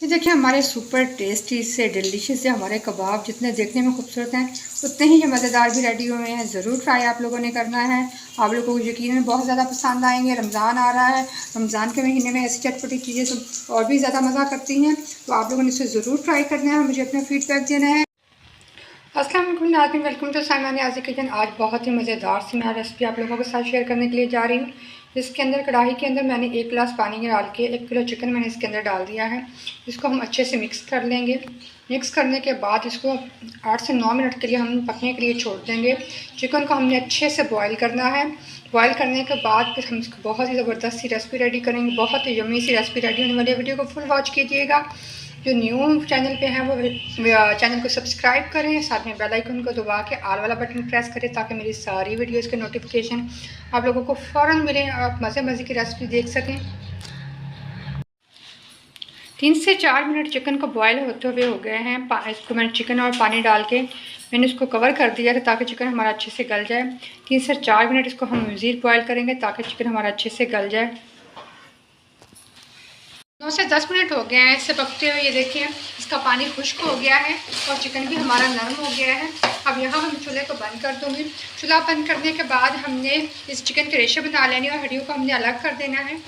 ये देखिए हमारे सुपर टेस्टी से डिलीशियस से हमारे कबाब जितने देखने में खूबसूरत हैं उतने ही ये मज़ेदार भी रेडी हुए हैं। ज़रूर ट्राई आप लोगों ने करना है। आप लोगों को यकीनन बहुत ज़्यादा पसंद आएंगे। रमज़ान आ रहा है, रमज़ान के महीने में ऐसी चटपटी चीज़ें सब और भी ज़्यादा मज़ा करती हैं, तो आप लोगों ने इसे ज़रूर ट्राई करना है और मुझे अपना फीडबैक देना है। अस्सलाम वालेकुम नाज़रीन, वेलकम टू साइमानी आज़ी किचन। आज बहुत ही मज़ेदार सी मैं रेसिपी आप लोगों के साथ शेयर करने के लिए जा रही हूँ। इसके अंदर कढ़ाई के अंदर मैंने 1 गिलास पानी डाल के 1 किलो चिकन मैंने इसके अंदर डाल दिया है। इसको हम अच्छे से मिक्स कर लेंगे। मिक्स करने के बाद इसको 8 से 9 मिनट के लिए हम पकने के लिए छोड़ देंगे। चिकन को हमने अच्छे से बॉयल करना है। बॉयल करने के बाद फिर हम इसको बहुत ही ज़बरदस्त सी रेसिपी रेडी करेंगे। बहुत ही यम्मी सी रेसिपी रेडी होने वाली है। वीडियो को फुल वॉच कीजिएगा। जो न्यू चैनल पे हैं वो चैनल को सब्सक्राइब करें, साथ में बेल आइकन को दबा के ऑल वाला बटन प्रेस करें ताकि मेरी सारी वीडियोस के नोटिफिकेशन आप लोगों को फ़ौरन मिलें और आप मज़े की रेसिपी देख सकें। 3 से 4 मिनट चिकन को बॉयल होते हुए हो गए हैं। इसको मैंने चिकन और पानी डाल के मैंने इसको कवर कर दिया था ताकि चिकन हमारा अच्छे से गल जाए। 3 से 4 मिनट इसको हम मज़ीद बॉयल करेंगे ताकि चिकन हमारा अच्छे से गल जाए। 9 से 10 मिनट हो गए हैं इससे पकते हुए। ये देखिए इसका पानी खुश्क हो गया है और चिकन भी हमारा नरम हो गया है। अब यहाँ हम चूल्हे को बंद कर दूँगी। चूल्हा बंद करने के बाद हमने इस चिकन के रेशे बना लेने और हड्डियों को हमने अलग कर देना है।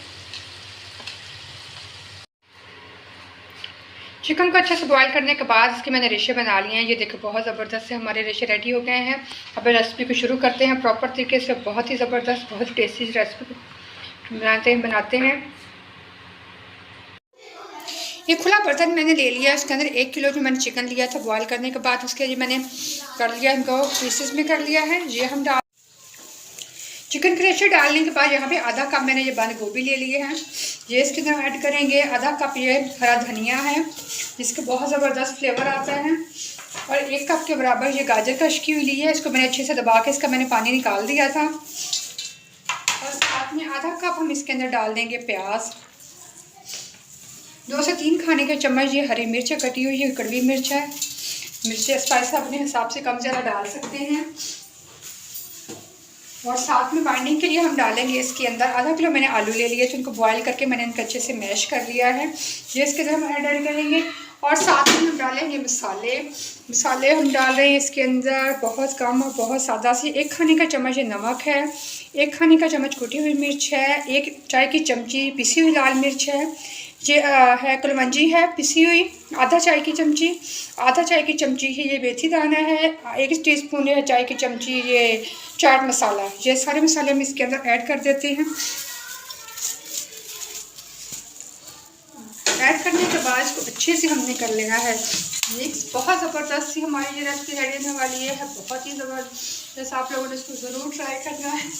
चिकन को अच्छे से बॉयल करने के बाद इसके मैंने रेशे बना लिए हैं। ये देखो बहुत ज़बरदस्त से हमारे रेशे रेडी हो गए हैं। अब रेसिपी को शुरू करते हैं प्रॉपर तरीके से। बहुत ही ज़बरदस्त, बहुत ही टेस्टी रेसिपी बनाते हैं। ये खुला बर्तन मैंने ले लिया। इसके अंदर 1 किलो जो मैंने चिकन लिया था बॉयल करने के बाद उसके लिए मैंने कर लिया, इनको पीसेस में कर लिया है। ये हम डाल चिकन के रेशे डालने के बाद यहाँ पे आधा कप मैंने ये बंद गोभी ले लिए हैं। ये इसके अंदर ऐड करेंगे। आधा कप ये हरा धनिया है जिसके बहुत ज़बरदस्त फ्लेवर आता है। और 1 कप के बराबर ये गाजर कश की हुई ली है। इसको मैंने अच्छे से दबा के इसका मैंने पानी निकाल दिया था। और साथ में आधा कप हम इसके अंदर डाल देंगे प्याज। 2 से 3 खाने के चम्मच ये हरी मिर्च कटी हुई है, कड़वी मिर्च है। मिर्ची स्पाइस अपने हिसाब से कम ज़्यादा डाल सकते हैं। और साथ में बाइंडिंग के लिए हम डालेंगे इसके अंदर आधा किलो मैंने आलू ले लिए थे, उनको बॉयल करके मैंने इनको अच्छे से मैश कर लिया है। ये इसके अंदर हम ऐड करेंगे। और साथ में हम डालेंगे मसाले हम डाल रहे हैं इसके अंदर बहुत कम और बहुत सादा सी। 1 खाने का चम्मच ये नमक है, 1 खाने का चम्मच कुटी हुई मिर्च है, 1 चाय की चमची पिसी हुई लाल मिर्च है, ये है कलवंजी है पिसी हुई, आधा चाय की चमची ही ये मेथी दाना है, 1 टीस्पून है चाय की चमची ये चाट मसाला। ये सारे मसाले हम इसके अंदर ऐड कर देते हैं। ऐड करने के बाद इसको अच्छे से हमने कर लेना है मिक्स। बहुत ज़बरदस्त सी हमारी ये रेसिपी रेडी होने वाली है। बहुत ही ज़बरदस्त। आप लोगों ने इसको ज़रूर ट्राई करना है,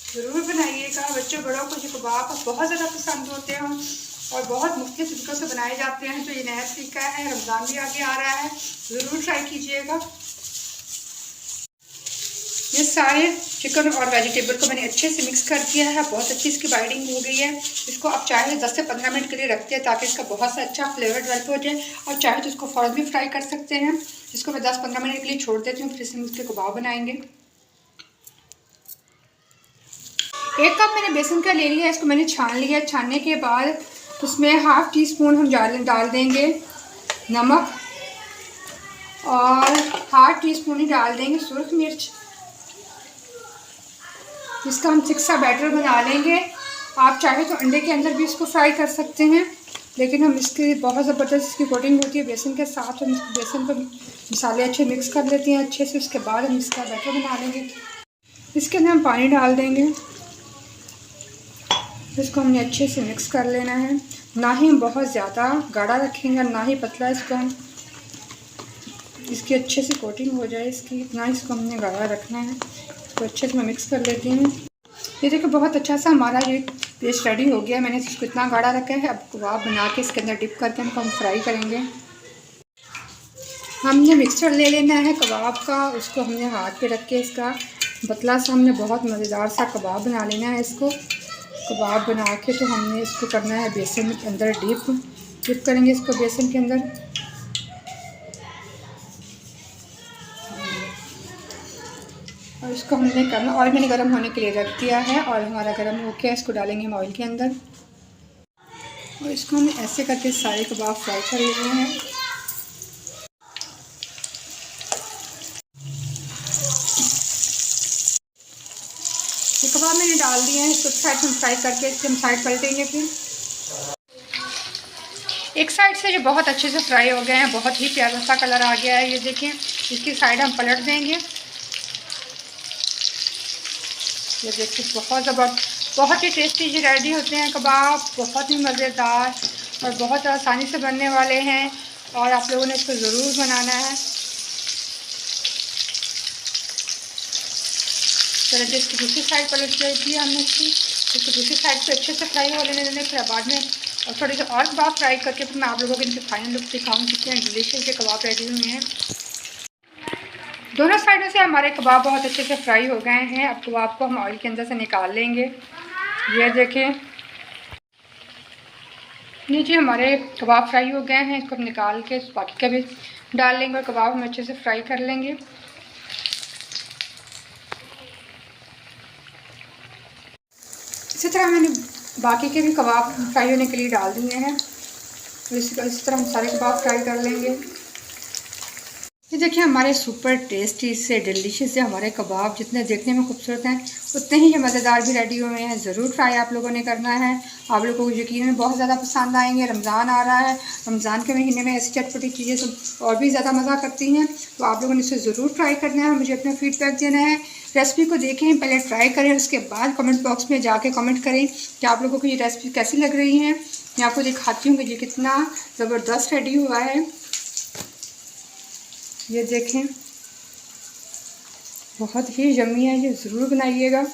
ज़रूर बनाइएगा। बच्चों बड़ों को ये कबाब बहुत ज़्यादा पसंद होते हैं और बहुत मुख्तलिफ तरीक़ों से बनाए जाते हैं। तो ये नया तरीका है, रमज़ान भी आगे आ रहा है, ज़रूर ट्राई कीजिएगा। ये सारे चिकन और वेजिटेबल को मैंने अच्छे से मिक्स कर दिया है। बहुत अच्छी इसकी बाइंडिंग हो गई है। इसको आप चाहे 10 से 15 मिनट के लिए रखते हैं ताकि इसका बहुत सा अच्छा फ्लेवर डेवलप हो जाए, और चाहे तो इसको फ़ौरन भी फ्राई कर सकते हैं। इसको मैं 10-15 मिनट के लिए छोड़ देती हूँ, फिर इसमें उसके कबाब बनाएंगे। 1 कप मैंने बेसन का ले लिया, इसको मैंने छान लिया। छानने के बाद उसमें ½ टीस्पून हम डाल देंगे नमक और ½ टीस्पून ही डाल देंगे सुरख मिर्च। इसका हम थिक सा बैटर बना लेंगे। आप चाहे तो अंडे के अंदर भी इसको फ्राई कर सकते हैं, लेकिन हम इसकी बहुत ज़बरदस्त इसकी कोटिंग होती है बेसन के साथ। हम बेसन पर मसाले अच्छे मिक्स कर लेते हैं अच्छे से। उसके बाद हम इसका बैटर बना लेंगे। इसके अंदर हम पानी डाल देंगे। इसको हमने अच्छे से मिक्स कर लेना है। ना ही हम बहुत ज़्यादा गाढ़ा रखेंगे, ना ही पतला। इसको हम इसकी अच्छे से कोटिंग हो जाए इसकी, इतना इसको हमने गाढ़ा रखना है। तो अच्छे से मैं मिक्स कर लेती हूँ। ये देखो बहुत अच्छा सा हमारा ये पेस्ट रेडी हो गया। मैंने इसको इतना गाढ़ा रखा है। अब कबाब बना के इसके अंदर डिप करके हम फ्राई करेंगे। हमने मिक्सचर ले लेना है कबाब का, उसको हमने हाथ पे रख के इसका पतला सा हमने बहुत मज़ेदार सा कबाब बना लेना है। इसको कबाब बना के तो हमने इसको करना है बेसन के अंदर डिप करेंगे इसको बेसन के अंदर। और इसको हमने करना, ऑयल मैंने गर्म होने के लिए रख दिया है और हमारा गर्म हो गया। इसको डालेंगे हम ऑयल के अंदर। और इसको हम ऐसे करके सारे कबाब फ्राई कर लेते हैं। ये कबाब मैंने डाल दिए हैं, इसको साइड में फ्राई करके इसके हम साइड पलटेंगे। फिर एक साइड से जो बहुत अच्छे से फ्राई हो गए हैं, बहुत ही प्यारा सा कलर आ गया है। ये देखें, इसकी साइड हम पलट देंगे। ये देखिए बहुत ही टेस्टी ये रेडी होते हैं कबाब, बहुत ही मज़ेदार और बहुत आसानी से बनने वाले हैं और आप लोगों ने इसको ज़रूर बनाना है। चलिए इसकी दूसरी साइड पलट दी हमने, इसकी दूसरी साइड पे अच्छे से फ्राई हो लेने देने। फिर बाद में और थोड़े से और कबाब फ्राई करके फिर मैं आप लोगों को इनके फाइनल लुक दिखाऊँ। कितने डिलीशियस ये कबाब रेडी हुए हैं। दोनों साइडों से हमारे कबाब बहुत अच्छे से फ्राई हो गए हैं। अब कबाब को हम ऑयल के अंदर से निकाल लेंगे। ये देखें, नीचे हमारे कबाब फ्राई हो गए हैं। इसको हम निकाल के बाकी का भी डाल लेंगे और कबाब हम अच्छे से फ्राई कर लेंगे। इसी तरह मैंने बाकी के भी कबाब फ्राई होने के लिए डाल दिए हैं। इसी तरह हम सारे कबाब फ्राई कर लेंगे। ये देखिए, हमारे सुपर टेस्टी से डिलीशियस से हमारे कबाब जितने देखने में खूबसूरत हैं उतने ही ये मज़ेदार भी रेडी हुए हैं। ज़रूर ट्राई आप लोगों ने करना है। आप लोगों को यकीनन बहुत ज़्यादा पसंद आएंगे। रमज़ान आ रहा है, रमज़ान के महीने में ऐसी चटपटी चीज़ें सब और भी ज़्यादा मज़ा करती हैं। तो आप लोगों ने इसे ज़रूर ट्राई करना है और मुझे अपना फीडबैक देना है। रेसिपी को देखें, पहले ट्राई करें, उसके बाद कमेंट बॉक्स में जाके कमेंट करें कि आप लोगों को ये रेसिपी कैसी लग रही है। मैं आपको दिखाती हूँ कि ये कितना ज़बरदस्त रेडी हुआ है। ये देखें, बहुत ही यम्मी है, ये ज़रूर बनाइएगा।